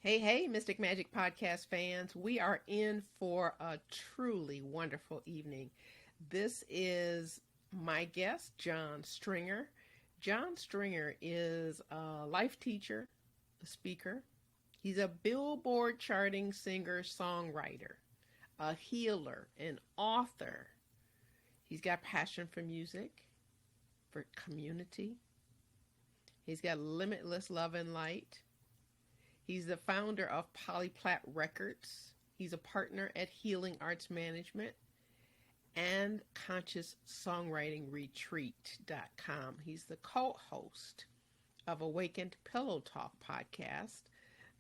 Hey, hey, Mystic Magic Podcast fans. We are in for a truly wonderful evening. This is my guest, John Stringer. John Stringer is a life teacher, a speaker. He's a Billboard charting singer songwriter, a healer, an author. He's got passion for music, for community. He's got limitless love and light. He's the founder of Polyplat Records. He's a partner at Healing Arts Management and Conscious Songwriting Retreat.com. He's the co-host of Awakened Pillow Talk podcast,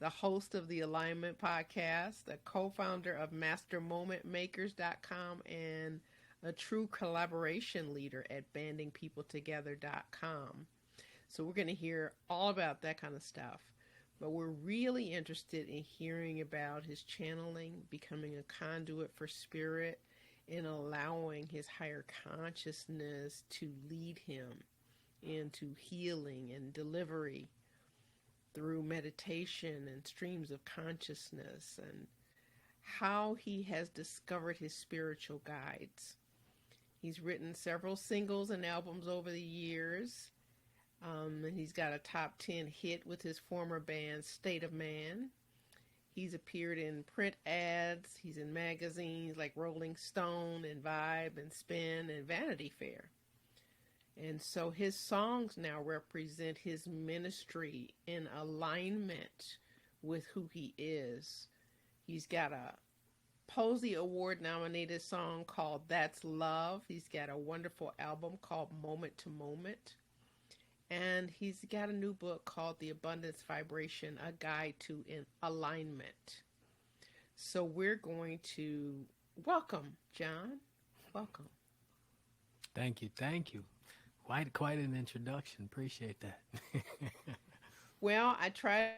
the host of the Alignment podcast, the co-founder of MasterMomentMakers.com, and a true collaboration leader at BandingPeopleTogether.com. So we're going to hear all about that kind of stuff. But we're really interested in hearing about his channeling, becoming a conduit for spirit, and allowing his higher consciousness to lead him into healing and delivery through meditation and streams of consciousness, and how he has discovered his spiritual guides. He's written several singles and albums over the years. He's got a top 10 hit with his former band, State of Man. He's appeared in print ads. He's in magazines like Rolling Stone and Vibe and Spin and Vanity Fair. And so his songs now represent his ministry in alignment with who he is. He's got a Posey Award nominated song called That's Love. He's got a wonderful album called Moment to Moment. And he's got a new book called The Abundance Vibration, A Guide to Alignment. So we're going to welcome John. Welcome. Thank you. Thank you. Quite an introduction. Appreciate that. Well, I tried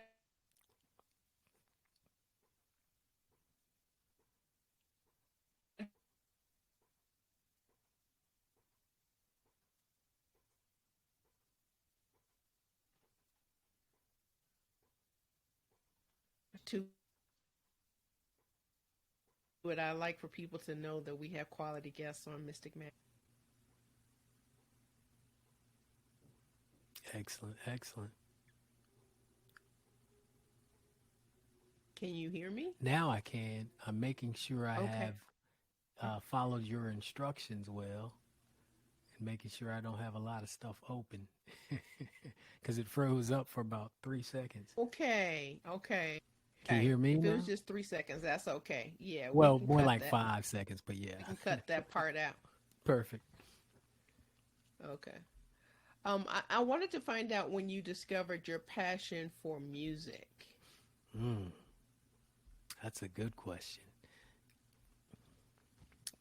to it. I like for people to know that we have quality guests on Mystic Man. Excellent. Excellent. Can you hear me? Now I can. I'm making sure I Okay. have followed your instructions well and making sure I don't have a lot of stuff open because it froze up for about 3 seconds. Okay. Okay. Can you Okay. hear me If it was now? just 3 seconds, that's okay. Yeah, we Well, can more cut like that. 5 seconds, but yeah. We can cut that part out. Perfect. Okay. I wanted to find out when you discovered your passion for music. Mm, that's a good question.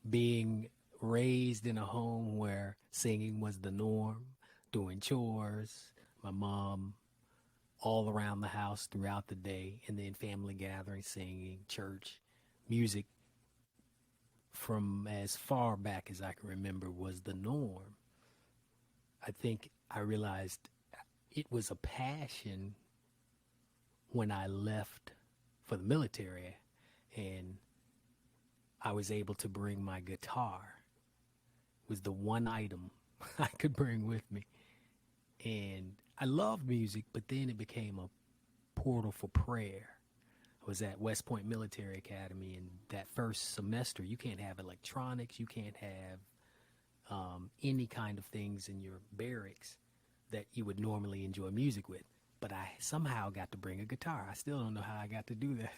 Being raised in a home where singing was the norm, doing chores, my mom all around the house throughout the day, and then family gatherings, singing, church, music from as far back as I can remember was the norm. I think I realized it was a passion when I left for the military and I was able to bring my guitar. It was the one item I could bring with me. And I loved music, but then it became a portal for prayer. I was at West Point Military Academy, and that first semester, you can't have electronics, you can't have any kind of things in your barracks that you would normally enjoy music with. But I somehow got to bring a guitar. I still don't know how I got to do that.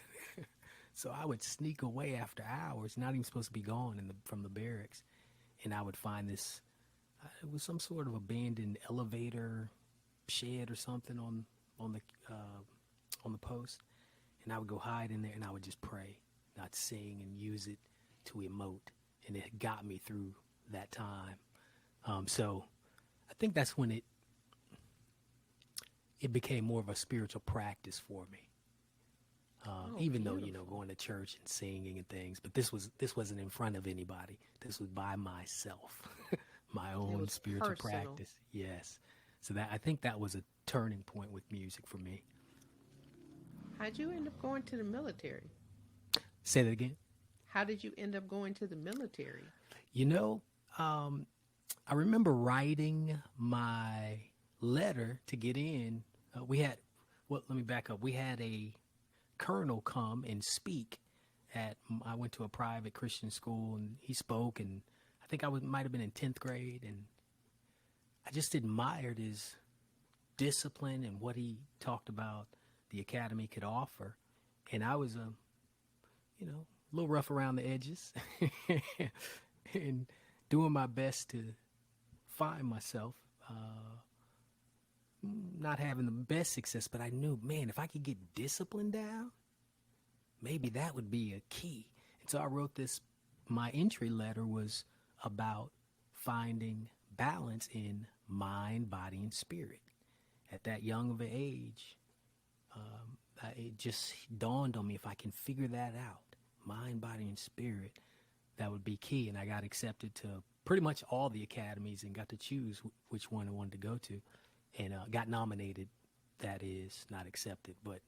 So I would sneak away after hours, not even supposed to be gone from the barracks, and I would find this. It was some sort of abandoned elevator shed or something on the on the post, and I would go hide in there and I would just pray, not sing and use it to emote, and it got me through that time. So I think that's when it became more of a spiritual practice for me. Oh, Even though beautiful. going to church and singing and things, but this wasn't in front of anybody. This was by myself, my It own was spiritual personal. practice. Yes, so that I think that was a turning point with music for me. How'd you end up going to the military? Say that again. How did you end up going to the military? You know, um, I remember writing my letter to get in. We had, well, let me back up. We had a colonel come and speak at, I went to a private Christian school and he spoke, and I think might have been in 10th grade. And I just admired his discipline and what he talked about the academy could offer. And I was, a little rough around the edges and doing my best to find myself. Not having the best success, but I knew, man, if I could get discipline down, maybe that would be a key. And so I wrote this. My entry letter was about finding balance in mind, body, and spirit. At that young of an age, it just dawned on me, if I can figure that out, mind, body, and spirit, that would be key. And I got accepted to pretty much all the academies and got to choose which one I wanted to go to, and got nominated. That is, not accepted, but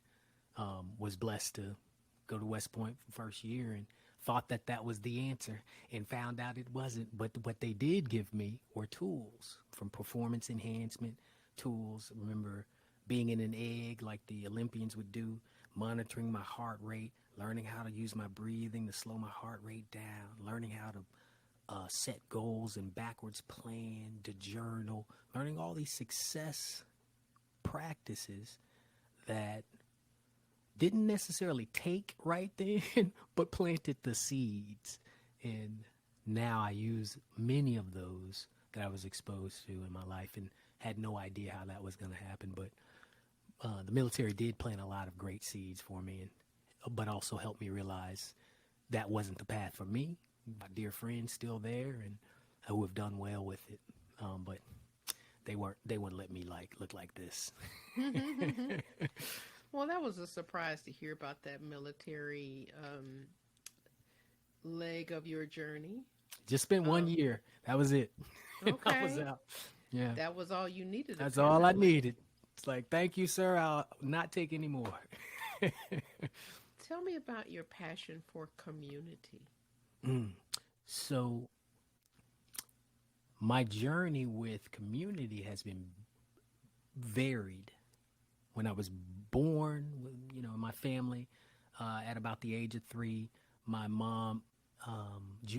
was blessed to go to West Point for first year, and thought that that was the answer, and found out it wasn't. But what they did give me were tools, from performance enhancement tools. I remember being in an egg like the Olympians would do, monitoring my heart rate, learning how to use my breathing to slow my heart rate down, learning how to set goals and backwards plan, to journal, learning all these success practices that didn't necessarily take right then, but planted the seeds. And now I use many of those that I was exposed to in my life, and had no idea how that was going to happen. But the military did plant a lot of great seeds for me, but also helped me realize that wasn't the path for me. My dear friends still there, and who have done well with it, but they wouldn't let me look like this. Well, that was a surprise to hear about that military leg of your journey. Just spent one Um, year. That was it. I was okay, out. Yeah, that was all you needed, that's all I apparently. needed. It's like, thank you, sir. I'll not take any more. Tell me about your passion for community. So my journey with community has been varied. When I was born, in my family, at about the age of 3, my mom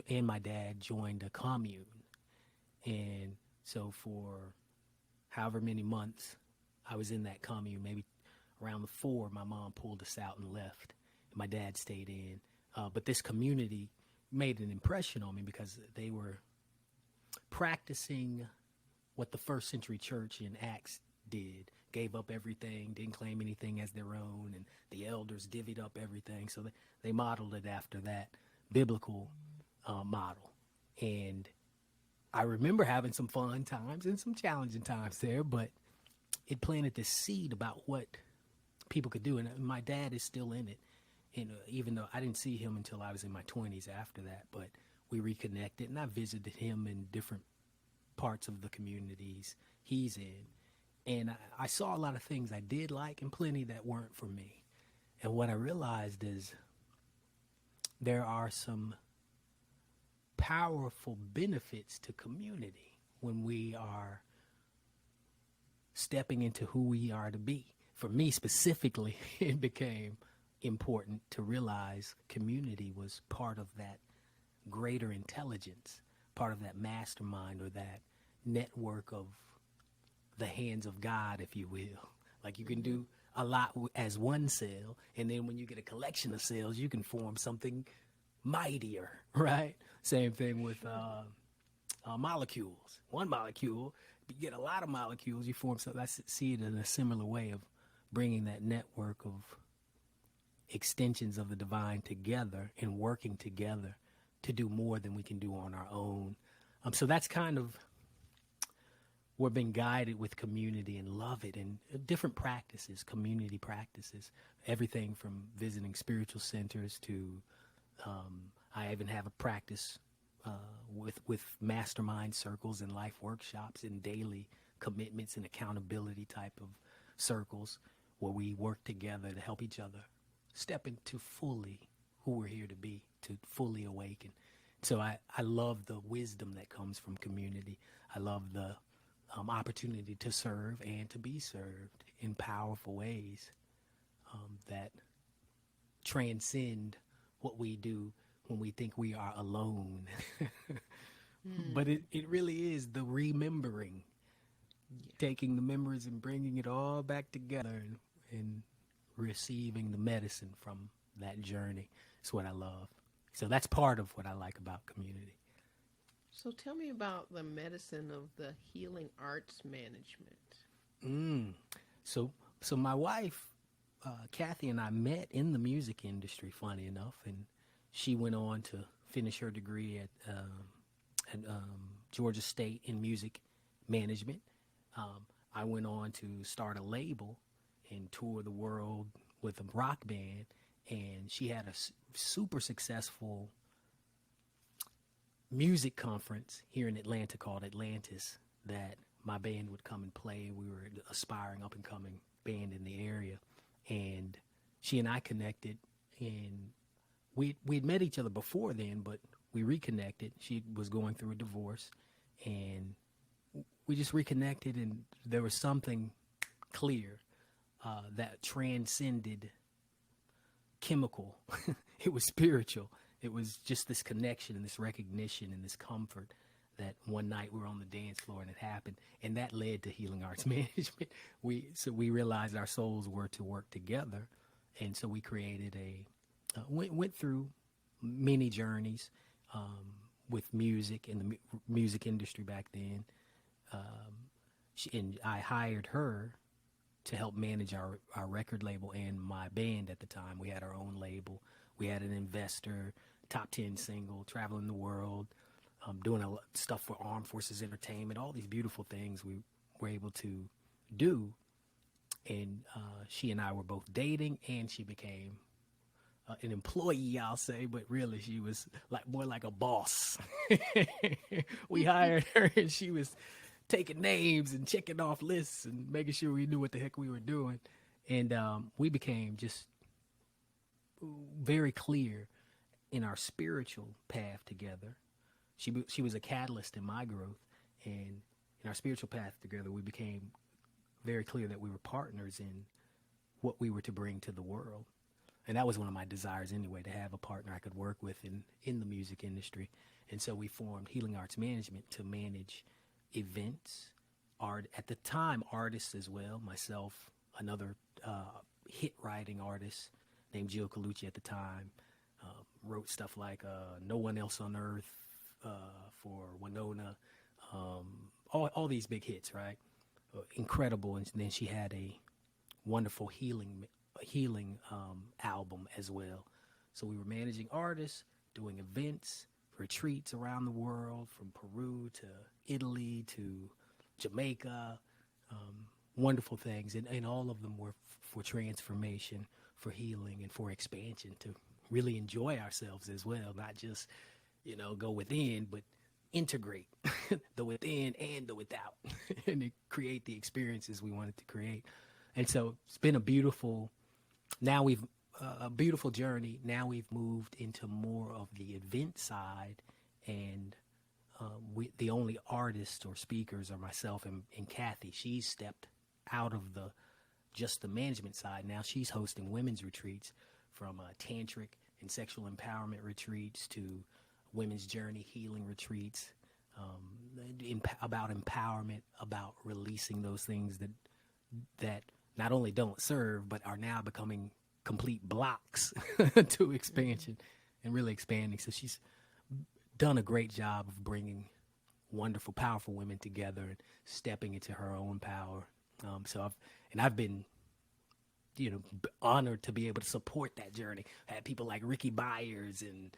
and my dad joined a commune. And so for however many months I was in that commune, maybe around the 4, my mom pulled us out and left. And my dad stayed in. But this community made an impression on me because they were practicing what the first century church in Acts did. Gave up everything, didn't claim anything as their own, and the elders divvied up everything. So they modeled it after that biblical model. And I remember having some fun times and some challenging times there, but it planted this seed about what people could do. And my dad is still in it. And even though I didn't see him until I was in my 20s after that, but we reconnected, and I visited him in different parts of the communities he's in. And I saw a lot of things I did like and plenty that weren't for me. And what I realized is there are some powerful benefits to community when we are stepping into who we are to be. For me specifically, it became important to realize community was part of that greater intelligence, part of that mastermind, or that network of the hands of God, if you will. Like, you can Hmm. do a lot as one cell, and then when you get a collection of cells, you can form something mightier, right? Same thing with Sure. molecules. One molecule, you get a lot of molecules, you form something. I see it in a similar way of bringing that network of extensions of the divine together and working together to do more than we can do on our own. So that's kind of, we're being guided with community and love it, and different practices, community practices, everything from visiting spiritual centers to I even have a practice with mastermind circles and life workshops and daily commitments and accountability type of circles, where we work together to help each other step into fully who we're here to be, to fully awaken. So I love the wisdom that comes from community. I love the opportunity to serve and to be served in powerful ways that transcend what we do when we think we are alone. But Hmm. it really is the remembering, Yeah. taking the memories and bringing it all back together and receiving the medicine from that journey. It's what I love. So that's part of what I like about community. So tell me about the medicine of the healing arts management. Mm. So, so my wife, Kathy, and I met in the music industry. Funny enough, and she went on to finish her degree at Georgia State in music management. I went on to start a label and tour the world with a rock band, and she had a super successful music conference here in Atlanta called Atlantis that my band would come and play. We were an aspiring up and coming band in the area, and she and I connected, and we'd met each other before then, but we reconnected. She was going through a divorce, and we just reconnected, and there was something clear that transcended chemical. It was spiritual. It was just this connection and this recognition and this comfort that one night we were on the dance floor and it happened, and that led to healing arts management. We realized our souls were to work together, and so we created went through many journeys with music in the music industry back then. And I hired her to help manage our record label and my band at the time. We had our own label. We had an investor, top 10 single, traveling the world, doing stuff for Armed Forces Entertainment, all these beautiful things we were able to do. And she and I were both dating, and she became an employee, I'll say, but really she was like more like a boss. We hired her, and she was taking names and checking off lists and making sure we knew what the heck we were doing. And we became just very clear in our spiritual path together. She was a catalyst in my growth, and in our spiritual path together, we became very clear that we were partners in what we were to bring to the world. And that was one of my desires anyway, to have a partner I could work with in the music industry. And so we formed Healing Arts Management to manage events, art at the time, artists as well. Myself, another hit writing artist named Jill Colucci at the time, wrote stuff like "No One Else on Earth" for Winona, all these big hits, right? Incredible. And then she had a wonderful healing album as well. So we were managing artists, doing events, retreats around the world, from Peru to Italy to Jamaica. Wonderful things, and all of them were for transformation, for healing, and for expansion, to really enjoy ourselves as well, not just go within, but integrate the within and the without, and to create the experiences we wanted to create. And so it's been a beautiful. Now we've a beautiful journey. Now we've moved into more of the event side, and the only artists or speakers are myself and Kathy. She's stepped out of just the management side. Now she's hosting women's retreats, from tantric and sexual empowerment retreats to women's journey healing retreats, about empowerment, about releasing those things that not only don't serve but are now becoming complete blocks to Mm-hmm. expansion and really expanding. So she's done a great job of bringing wonderful, powerful women together and stepping into her own power. I've been honored to be able to support that journey. I had people like Ricky Byers and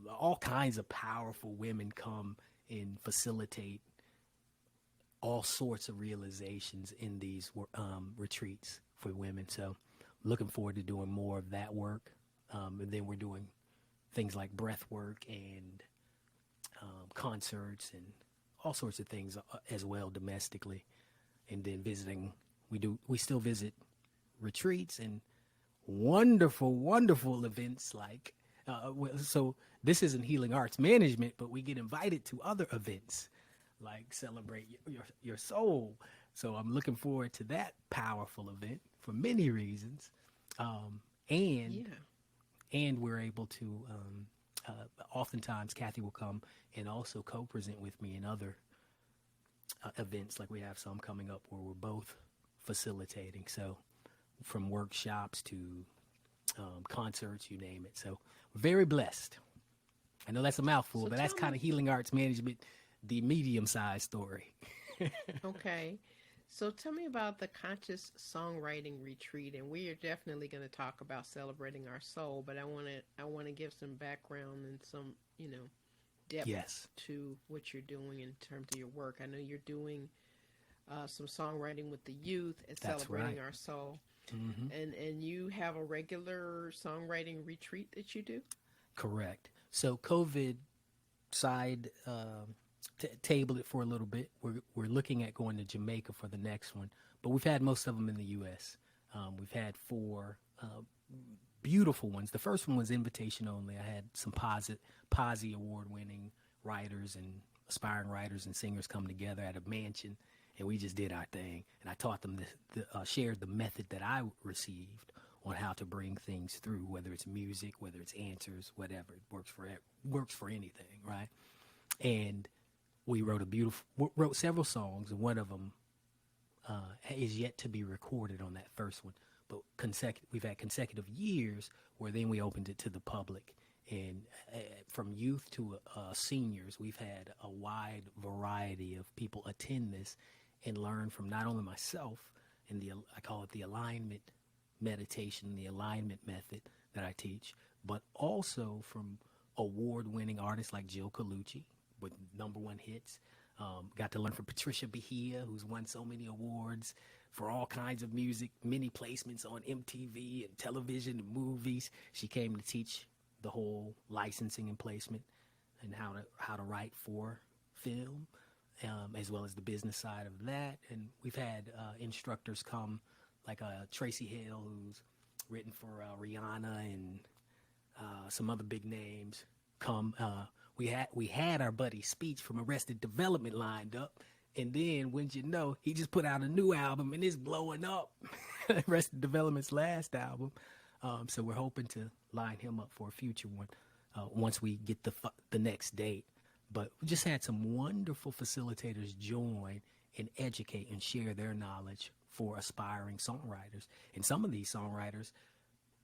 all kinds of powerful women come and facilitate all sorts of realizations in these retreats for women. So looking forward to doing more of that work. And then we're doing things like breath work and concerts and all sorts of things as well domestically. And then visiting, we still visit retreats and wonderful, wonderful events like, so this isn't healing arts management, but we get invited to other events like celebrate your soul. So I'm looking forward to that powerful event for many reasons. Um, and Yeah. and we're able to oftentimes Kathy will come and also co-present with me in other events, like we have some coming up where we're both facilitating. So from workshops to concerts, you name it. So very blessed. I know that's a mouthful, So but that's tell kind me, of healing arts management, the medium-sized story. okay. So tell me about the conscious songwriting retreat, and we are definitely going to talk about celebrating our soul. But I want to give some background and some depth Yes, to what you're doing in terms of your work. I know you're doing some songwriting with the youth and that's celebrating right. our soul, Hmm. and you have a regular songwriting retreat that you do. Correct. So COVID side tabled it for a little bit. We're looking at going to Jamaica for the next one, but we've had most of them in the U.S. We've had four beautiful ones. The first one was invitation only. I had some Posse award winning writers and aspiring writers and singers come together at a mansion, and we just did our thing. And I taught them shared the method that I received on how to bring things through, whether it's music, whether it's answers, whatever. It works for anything, right? And we wrote several songs, and one of them is yet to be recorded on that first one. But we've had consecutive years where then we opened it to the public, and from youth to seniors, we've had a wide variety of people attend this and learn from not only myself and I call it the alignment meditation, the alignment method that I teach, but also from award-winning artists like Jill Colucci with number one hits. Got to learn from Patricia Bahia, who's won so many awards for all kinds of music, many placements on MTV and television and movies. She came to teach the whole licensing and placement and how to write for film, as well as the business side of that. And we've had instructors come, like Tracy Hale, who's written for Rihanna and some other big names. Come, we had our buddy Speech from Arrested Development lined up, and then when you know, he just put out a new album and it's blowing up. Arrested Development's last album. So we're hoping to line him up for a future one once we get the next date. But we just had some wonderful facilitators join and educate and share their knowledge for aspiring songwriters. And some of these songwriters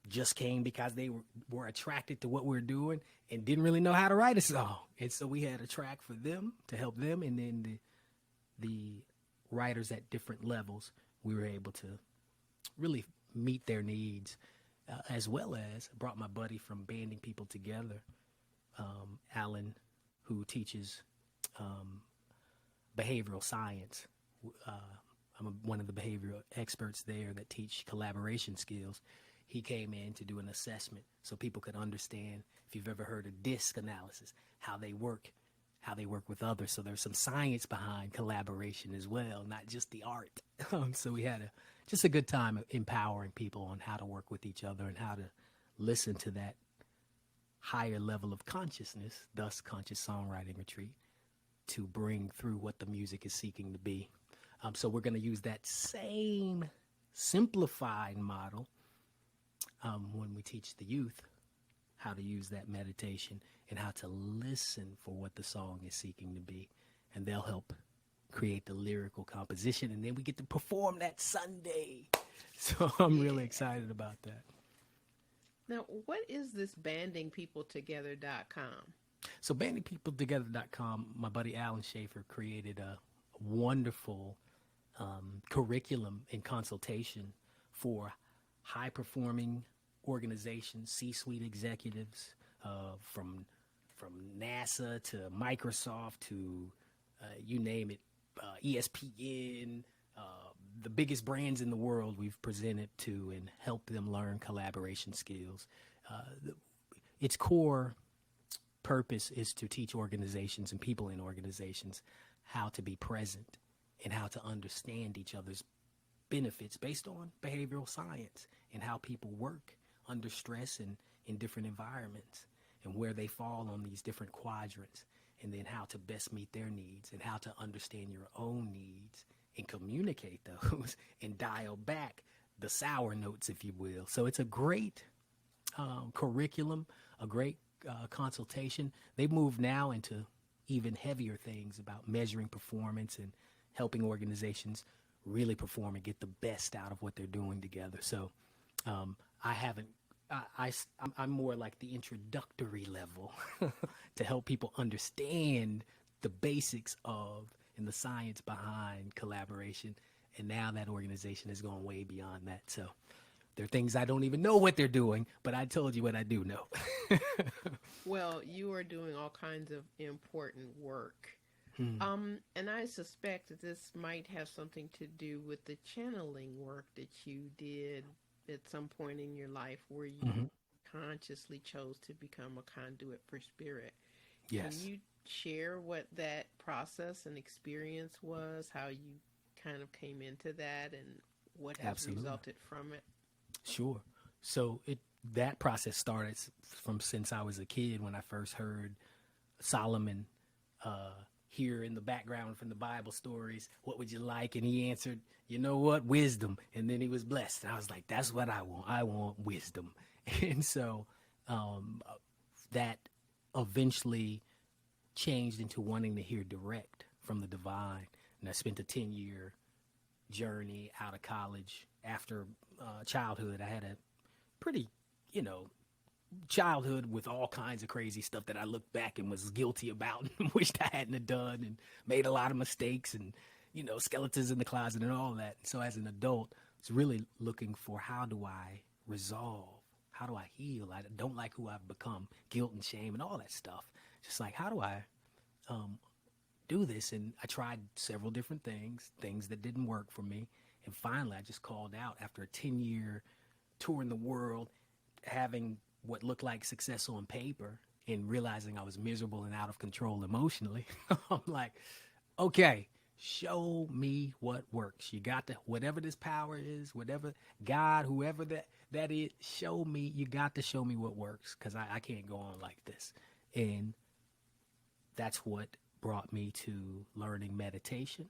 just came because they were attracted to what we're doing and didn't really know how to write a song. And so we had a track for them to help them. And then the writers at different levels, we were able to really meet their needs, as well as brought my buddy from banding people together, Alan, who teaches behavioral science. Uh, one of the behavioral experts there that teach collaboration skills. He came in to do an assessment so people could understand, if you've ever heard of DISC analysis, how they work with others. So there's some science behind collaboration as well, not just the art. So we had just a good time empowering people on how to work with each other and how to listen to that higher level of consciousness, thus conscious songwriting retreat, to bring through what the music is seeking to be. So we're going to use that same simplified model when we teach the youth how to use that meditation and how to listen for what the song is seeking to be. And they'll help create the lyrical composition. And then we get to perform that Sunday. So I'm really Yeah. excited about that. Now, what is this bandingpeopletogether.com? So bandingpeopletogether.com, my buddy Alan Schaefer created a wonderful curriculum and consultation for high performing organizations, C-suite executives, from NASA to Microsoft to you name it, ESPN, the biggest brands in the world we've presented to and helped them learn collaboration skills. Its core purpose is to teach organizations and people in organizations how to be present and how to understand each other's benefits based on behavioral science and how people work under stress and in different environments and where they fall on these different quadrants, and then how to best meet their needs and how to understand your own needs and communicate those and dial back the sour notes, if you will. So it's a great curriculum, a great consultation. They move now into even heavier things about measuring performance and helping organizations really perform and get the best out of what they're doing together. So I haven't. I'm more like the introductory level to help people understand the basics of and the science behind collaboration. And now that organization has gone way beyond that. So there are things I don't even know what they're doing, but I told you what I do know. Well, you are doing all kinds of important work. And I suspect that this might have something to do with the channeling work that you did at some point in your life where you Hmm. consciously chose to become a conduit for spirit. Can Yes, you share what that process and experience was, how you kind of came into that and what has absolutely. resulted from it? Sure. So that process started from since I was a kid when I first heard Solomon hear in the background from the Bible stories, what would you like? And he answered, you know what? Wisdom. And then he was blessed. And I was like, that's what I want. I want wisdom. And so um, that eventually changed into wanting to hear direct from the divine. And I spent a 10-year journey out of college after childhood. I had a pretty, you know, childhood with all kinds of crazy stuff that I looked back and was guilty about and wished I hadn't have done and made a lot of mistakes and, skeletons in the closet and all that. So as an adult, I was really looking for how do I resolve? How do I heal? I don't like who I've become, guilt and shame and all that stuff. Just like, how do I do this? And I tried several different things that didn't work for me. And finally, I just called out after a 10-year touring the world, having what looked like success on paper and realizing I was miserable and out of control emotionally. I'm like, okay, show me what works. You got to, whatever this power is, whatever God, whoever that is, show me. You got to show me what works because I can't go on like this. And that's what brought me to learning meditation,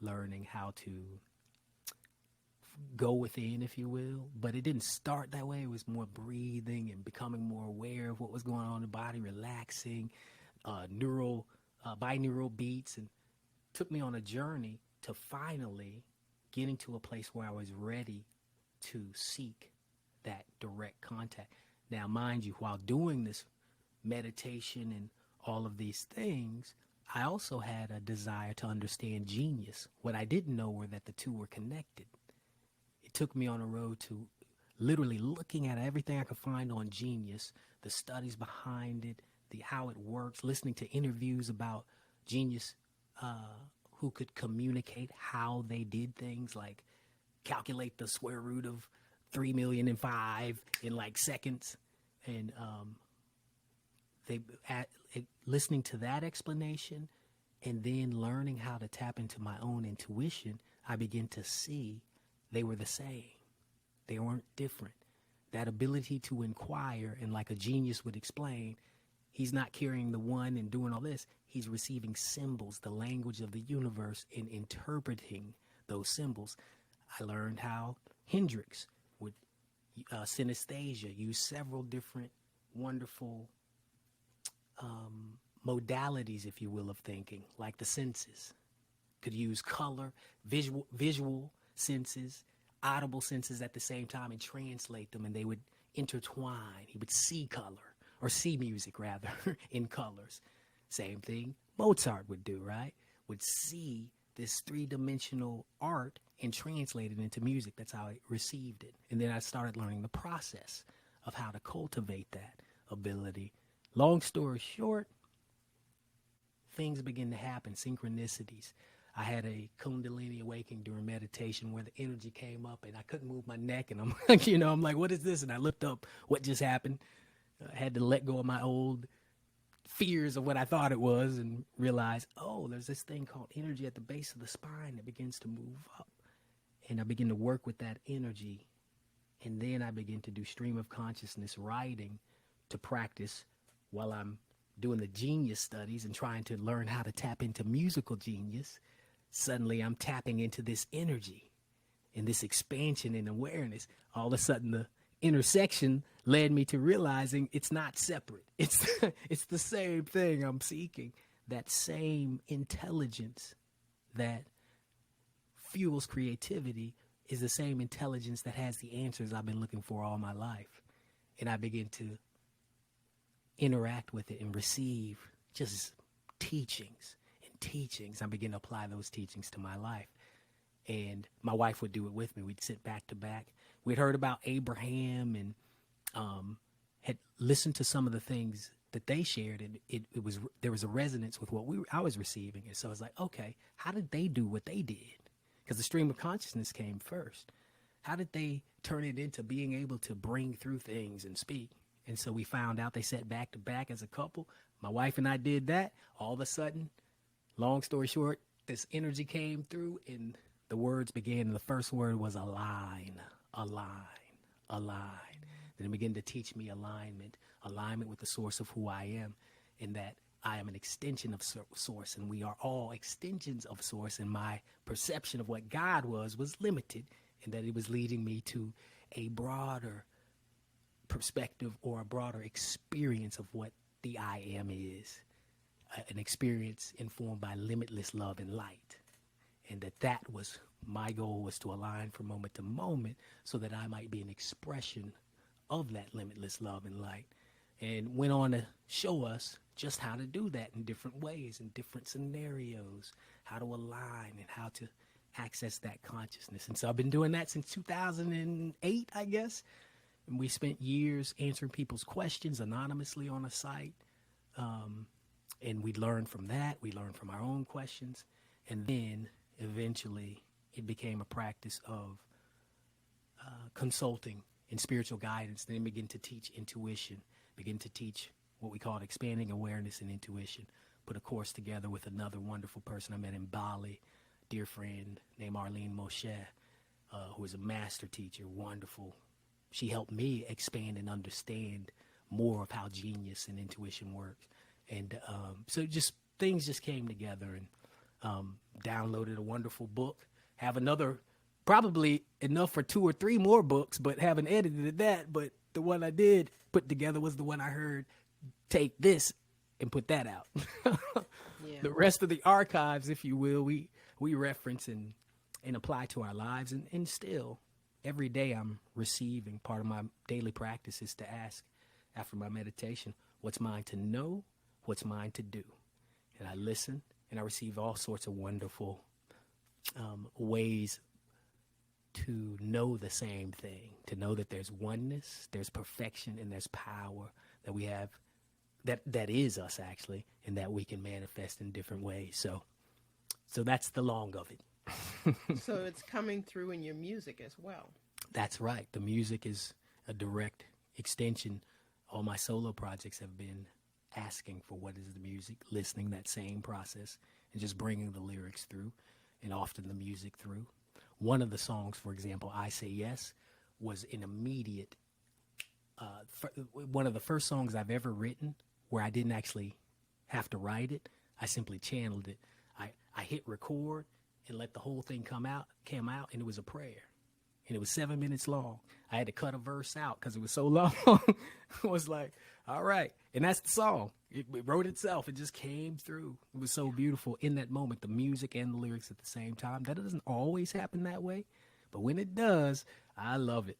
learning how to go within, if you will. But it didn't start that way. It was more breathing and becoming more aware of what was going on in the body, relaxing, neural, binaural beats, and took me on a journey to finally getting to a place where I was ready to seek that direct contact. Now, mind you, while doing this meditation and all of these things, I also had a desire to understand genius. What I didn't know were that the two were connected. It took me on a road to literally looking at everything I could find on genius, the studies behind it, the how it works, listening to interviews about genius who could communicate how they did things, like calculate the square root of 3,000,005 in like seconds, and they listening to that explanation and then learning how to tap into my own intuition, I began to see they were the same. They weren't different. That ability to inquire, and like a genius would explain, he's not carrying the one and doing all this. He's receiving symbols, the language of the universe, and interpreting those symbols. I learned how Hendrix would synesthesia, use several different wonderful modalities, if you will, of thinking, like the senses. Could use color, visual senses, audible senses at the same time and translate them, and they would intertwine. He would see color, or see music rather, in colors. Same thing Mozart would do, right? Would see this three-dimensional art and translate it into music. That's how I received it. And then I started learning the process of how to cultivate that ability. Long story short, things begin to happen, synchronicities. I had a Kundalini awakening during meditation where the energy came up and I couldn't move my neck. And I'm like, I'm like, what is this? And I looked up what just happened. I had to let go of my old fears of what I thought it was and realize, oh, there's this thing called energy at the base of the spine that begins to move up. And I begin to work with that energy. And then I begin to do stream of consciousness writing to practice while I'm doing the genius studies and trying to learn how to tap into musical genius. Suddenly I'm tapping into this energy and this expansion and awareness. All of a sudden the intersection led me to realizing it's not separate. It's the same thing I'm seeking. That same intelligence that fuels creativity is the same intelligence that has the answers I've been looking for all my life. And I begin to interact with it and receive just teachings and teachings. I begin to apply those teachings to my life. And my wife would do it with me. We'd sit back to back. We'd heard about Abraham and had listened to some of the things that they shared, and it was there was a resonance with what I was receiving. And so I was like, okay, how did they do what they did? Because the stream of consciousness came first. How did they turn it into being able to bring through things and speak? And so we found out they sat back to back as a couple. My wife and I did that. All of a sudden, long story short, this energy came through and the words began. And the first word was align, align, align. Then it began to teach me alignment with the source of who I am, and that I am an extension of source, and we are all extensions of source. And my perception of what God was limited, and that it was leading me to a broader perspective or a broader experience of what the I am is, an experience informed by limitless love and light. And that was my goal, was to align from moment to moment so that I might be an expression of that limitless love and light. And went on to show us just how to do that in different ways, in different scenarios, how to align and how to access that consciousness. And so I've been doing that since 2008, I guess. And we spent years answering people's questions anonymously on a site. And we learned from that. We learned from our own questions. And then eventually it became a practice of consulting and spiritual guidance. Then begin to teach intuition, begin to teach what we called expanding awareness and intuition. Put a course together with another wonderful person I met in Bali, dear friend named Arlene Moshe, who is a master teacher, wonderful. She helped me expand and understand more of how genius and intuition works. And so just things just came together, and downloaded a wonderful book, have another, probably enough for 2 or 3 more books, but haven't edited that. But the one I did put together was the one I heard, take this and put that out. Yeah. The rest of the archives, if you will, we reference and apply to our lives. And still, every day I'm receiving. Part of my daily practice is to ask, after my meditation, what's mine to know, what's mine to do? And I listen, and I receive all sorts of wonderful ways to know the same thing, to know that there's oneness, there's perfection, and there's power that we have, that is us actually, and that we can manifest in different ways. So that's the long of it. So it's coming through in your music as well. That's right. The music is a direct extension. All my solo projects have been asking for what is the music, listening, that same process, and just bringing the lyrics through, and often the music through. One of the songs, for example, I Say Yes, was an immediate, one of the first songs I've ever written where I didn't actually have to write it. I simply channeled it. I hit record and let the whole thing came out, and it was a prayer. And it was 7 minutes long. I had to cut a verse out because it was so long. I was like, all right. And that's the song. It wrote itself. It just came through. It was so beautiful in that moment, the music and the lyrics at the same time. That doesn't always happen that way. But when it does, I love it.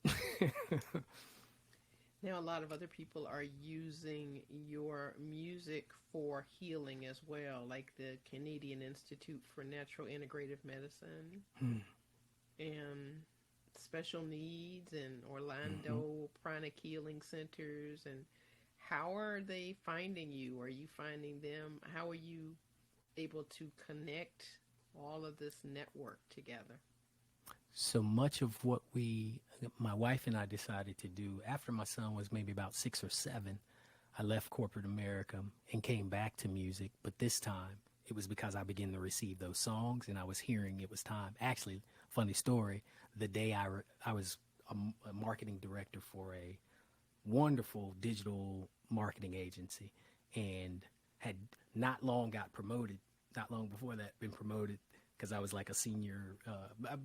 Now, a lot of other people are using your music for healing as well, like the Canadian Institute for Natural Integrative Medicine and special needs and Orlando Pranic Healing Centers. And how are they finding you? Are you finding them? How are you able to connect all of this network together? So much of what my wife and I decided to do after my son was maybe about 6 or 7, I left corporate America and came back to music. But this time it was because I began to receive those songs and I was hearing it was time actually funny story. The day I was a marketing director for a wonderful digital marketing agency, and had not long got promoted. Not long before that, been promoted because I was like a senior. I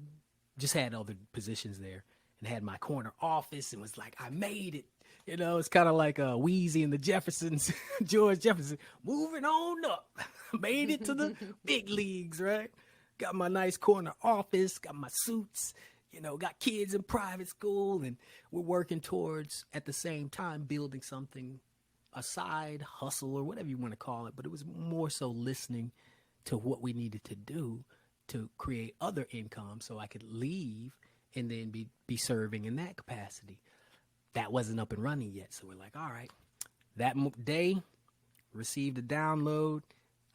just had other positions there, and had my corner office, and was like, I made it. You know, it's kind of like Wheezy and the Jeffersons, George Jefferson, moving on up, made it to the big leagues, right? Got my nice corner office, got my suits, you know, got kids in private school, and we're working towards, at the same time, building something, a side hustle or whatever you want to call it. But it was more so listening to what we needed to do to create other income so I could leave and then be serving in that capacity. That wasn't up and running yet. So we're like, all right, that day, received a download.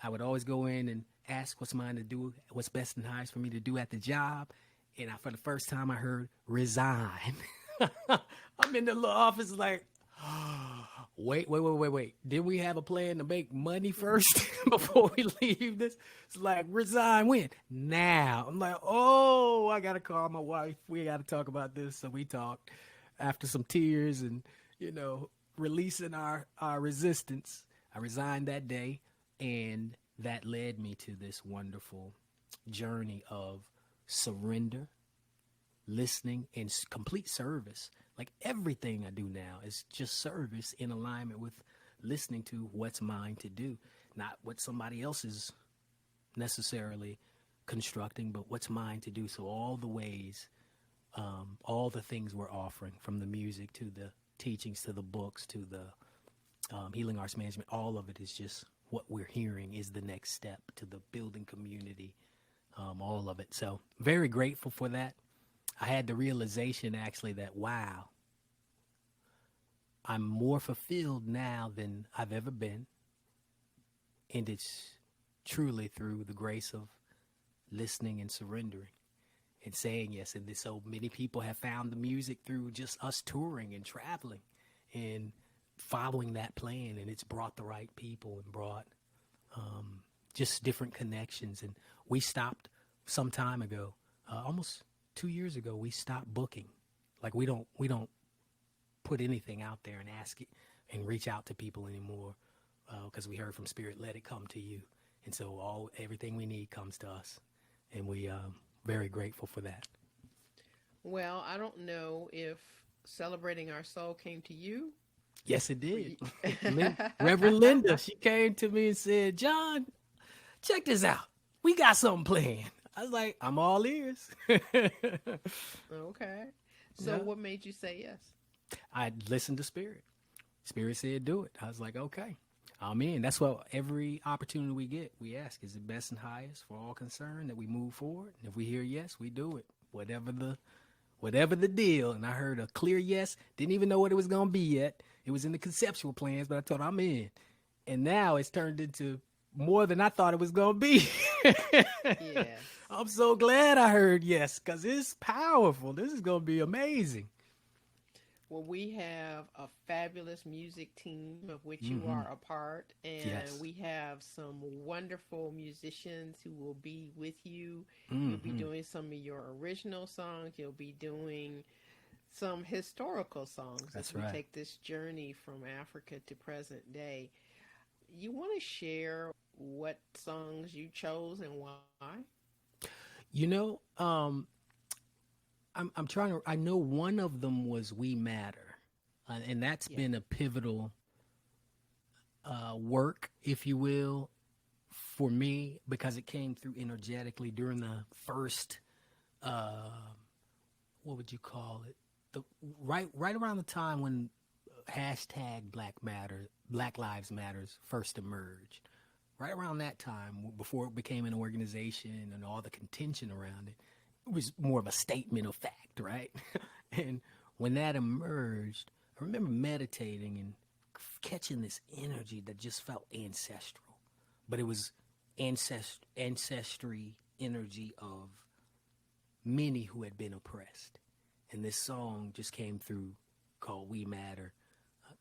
I would always go in and ask what's mine to do, what's best and highest for me to do at the job. And for the first time, I heard resign. I'm in the little office like, wait. Did we have a plan to make money first before we leave this? It's like, resign when? Now. I'm like, oh, I got to call my wife. We got to talk about this. So we talked after some tears and, you know, releasing our resistance. I resigned that day, and that led me to this wonderful journey of surrender, listening, and complete service. Like everything I do now is just service in alignment with listening to what's mine to do, not what somebody else is necessarily constructing, but what's mine to do. So all the ways, all the things we're offering, from the music to the teachings to the books to the healing arts management, all of it is just what we're hearing is the next step to the building community, all of it. So very grateful for that. I had the realization actually that, wow, I'm more fulfilled now than I've ever been. And it's truly through the grace of listening and surrendering and saying yes. And so many people have found the music through just us touring and traveling and following that plan. And it's brought the right people and brought just different connections. And we stopped some time ago, almost 2 years ago, we stopped booking. Like we don't put anything out there and ask it and reach out to people anymore, because we heard from Spirit, let it come to you. And so everything we need comes to us, and we very grateful for that. Well, I don't know if Celebrating Our Soul came to you. Yes, it did. Reverend Linda, she came to me and said, John, check this out. We got something planned. I was like, I'm all ears. Okay. So Yeah. what made you say yes? I listened to Spirit. Spirit said, do it. I was like, okay, I'm in. That's what every opportunity we get, we ask, is it best and highest for all concerned that we move forward? And if we hear yes, we do it. Whatever the deal. And I heard a clear yes. Didn't even know what it was going to be yet. It was in the conceptual plans, but I told her I'm in. And now it's turned into more than I thought it was going to be. Yes. I'm so glad I heard yes, because it's powerful. This is going to be amazing. Well, we have a fabulous music team of which you are a part, and Yes. we have some wonderful musicians who will be with you. You'll be Hmm. doing some of your original songs. You'll be doing some historical songs as That's we right. take this journey from Africa to present day. You want to share what songs you chose and why? You know, I'm trying to. I know one of them was "We Matter," and that's Yes. been a pivotal work, if you will, for me because it came through energetically during the first. Uh, what would you call it? The right around the time when hashtag Black Lives Matters first emerged. Right around that time, before it became an organization and all the contention around it, it was more of a statement of fact, right? And when that emerged, I remember meditating and catching this energy that just felt ancestral, but it was ancestry energy of many who had been oppressed. And this song just came through called We Matter,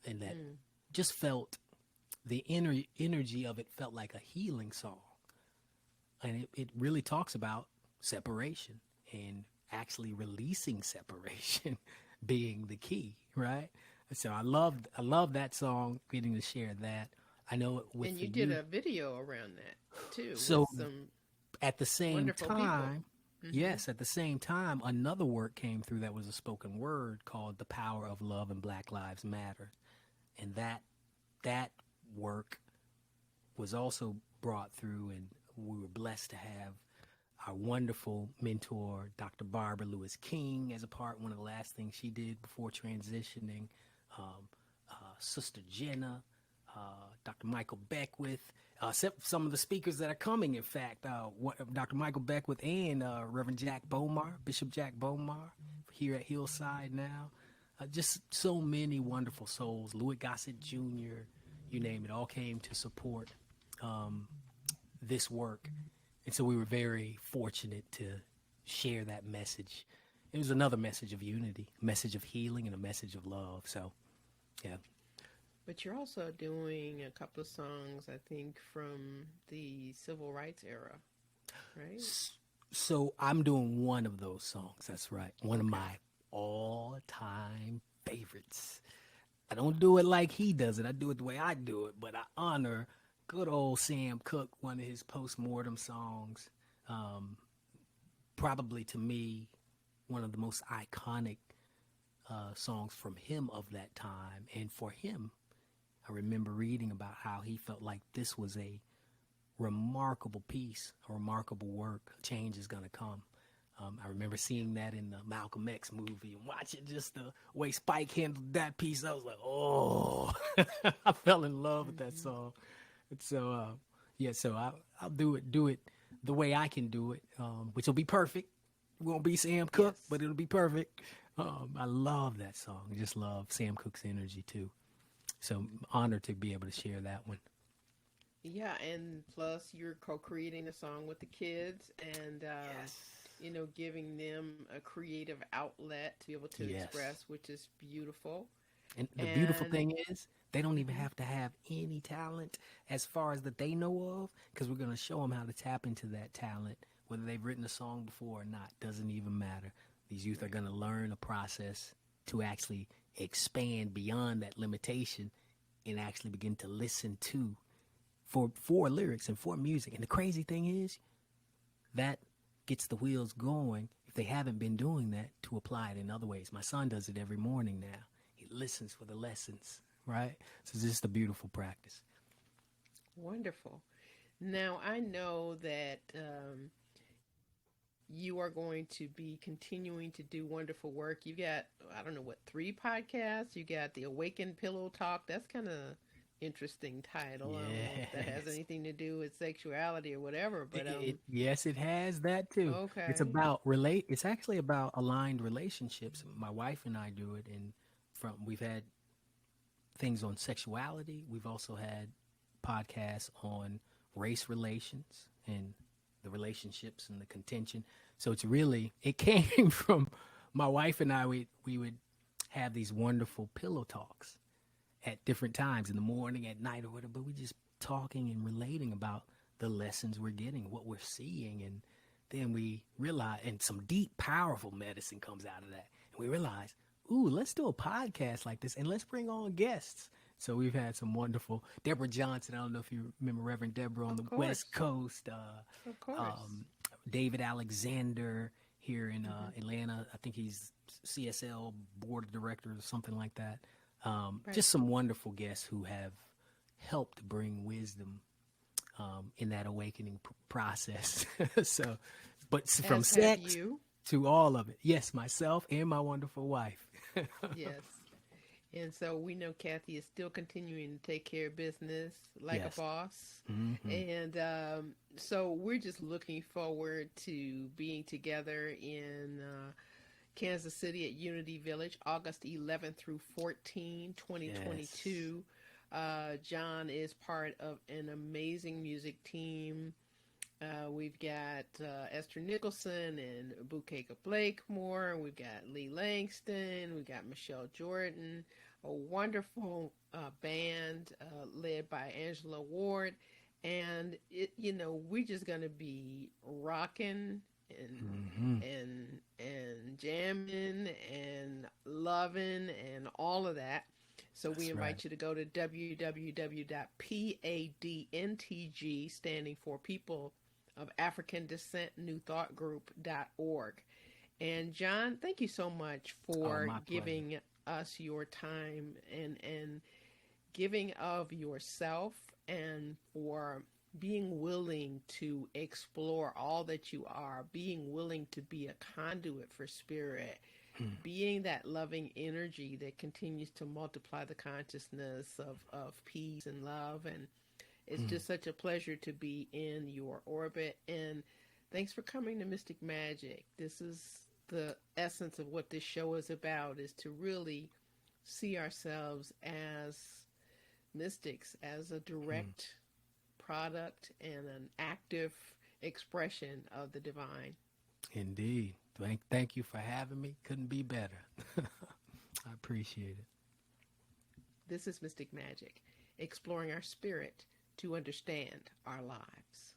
and that Mm. just felt the energy of it felt like a healing song. And it really talks about separation and actually releasing separation being the key, right? So I love that song, getting to share that. I know with And the you did youth. a video around that too with So some at the same wonderful people. time, Hmm. yes, at the same time, another work came through that was a spoken word called "The Power of Love and Black Lives Matter," and that work was also brought through, and we were blessed to have our wonderful mentor, Dr. Barbara Lewis King, as a part. One of the last things she did before transitioning, Sister Jenna, Dr. Michael Beckwith, some of the speakers that are coming, in fact, Dr. Michael Beckwith and Reverend Jack Bomar, Bishop Jack Bomar, here at Hillside now. Just so many wonderful souls. Louis Gossett Jr., you name it, all came to support this work. And so we were very fortunate to share that message. It was another message of unity, a message of healing, and a message of love. So, yeah. But you're also doing a couple of songs, I think, from the civil rights era, right? So I'm doing one of those songs. That's right. One of Okay. my all time favorites. I don't do it like he does it. I do it the way I do it, but I honor good old Sam Cooke, one of his post-mortem songs. Um, Probably to me, one of the most iconic songs from him of that time. And for him, I remember reading about how he felt like this was a remarkable piece, a remarkable work. Change is going to come. I remember seeing that in the Malcolm X movie and watching just the way Spike handled that piece. I was like, oh, I fell in love with that Hmm. song. And so, yeah, so I'll do it the way I can do it, which will be perfect. It won't be Sam Cooke, Yes. but it'll be perfect. I love that song. I just love Sam Cooke's energy too. So honored to be able to share that one. Yeah, and plus you're co-creating a song with the kids and Yes. giving them a creative outlet to be able to Yes. express, which is beautiful. And the beautiful And thing is, they don't even mhm, have to have any talent as far as that they know of, because we're going to show them how to tap into that talent. Whether they've written a song before or not, doesn't even matter. These youth are right. going to learn a process to actually expand beyond that limitation and actually begin to listen to for lyrics and for music. And the crazy thing is, that gets the wheels going if they haven't been doing that to apply it in other ways. My son does it every morning now. He listens for the lessons, right? So it's just a beautiful practice. Wonderful. Now I know that you are going to be continuing to do wonderful work. You got, I don't know what, three podcasts. You got the Awakened Pillow Talk. That's kind of interesting title. I don't know if that has Yes. anything to do with sexuality or whatever, but Yes, it has that too. It's okay. about relate. It's actually about aligned relationships. My wife and I do it, and we've had things on sexuality. We've also had podcasts on race relations and the relationships and the contention. So it's really it came from my wife and I. We would have these wonderful pillow talks at different times in the morning, at night, or whatever. But we just talking and relating about the lessons we're getting, what we're seeing, and then we realize, and some deep, powerful medicine comes out of that. And we realize, ooh, let's do a podcast like this and let's bring on guests. So we've had some wonderful Deborah Johnson. I don't know if you remember Reverend Deborah on Of the course. West Coast. Of course. Um, David Alexander here in Hmm. Atlanta. I think he's CSL board of directors or something like that. Right. Just some wonderful guests who have helped bring wisdom in that awakening process. So, but from As have sex you. to all of it. Yes, myself and my wonderful wife. Yes. And so we know Kathy is still continuing to take care of business like a Yes. boss. Hmm. And so we're just looking forward to being together in Kansas City at Unity Village, August 11th through 14, Yes. 2022. John is part of an amazing music team. We've got Esther Nicholson and Bukeka Blakemore. And we've got Lee Langston. We've got Michelle Jordan. A wonderful band led by Angela Ward. And we're just going to be rocking and Hmm. and jamming and loving and all of that. So we That's right. invite you to go to www.padntg, standing for People of African Descent New Thought Group.org. And John, thank you so much Oh, for my pleasure. giving us your time and giving of yourself and for being willing to explore all that you are, being willing to be a conduit for spirit, Mm. being that loving energy that continues to multiply the consciousness of peace and love. And it's Mm. just such a pleasure to be in your orbit. And thanks for coming to Mystic Magic. This is the essence of what this show is about, is to really see ourselves as mystics, as a Mm. direct product and an active expression of the divine. Indeed. Thank you for having me. Couldn't be better. I appreciate it. This is Mystic Magic, exploring our spirit to understand our lives.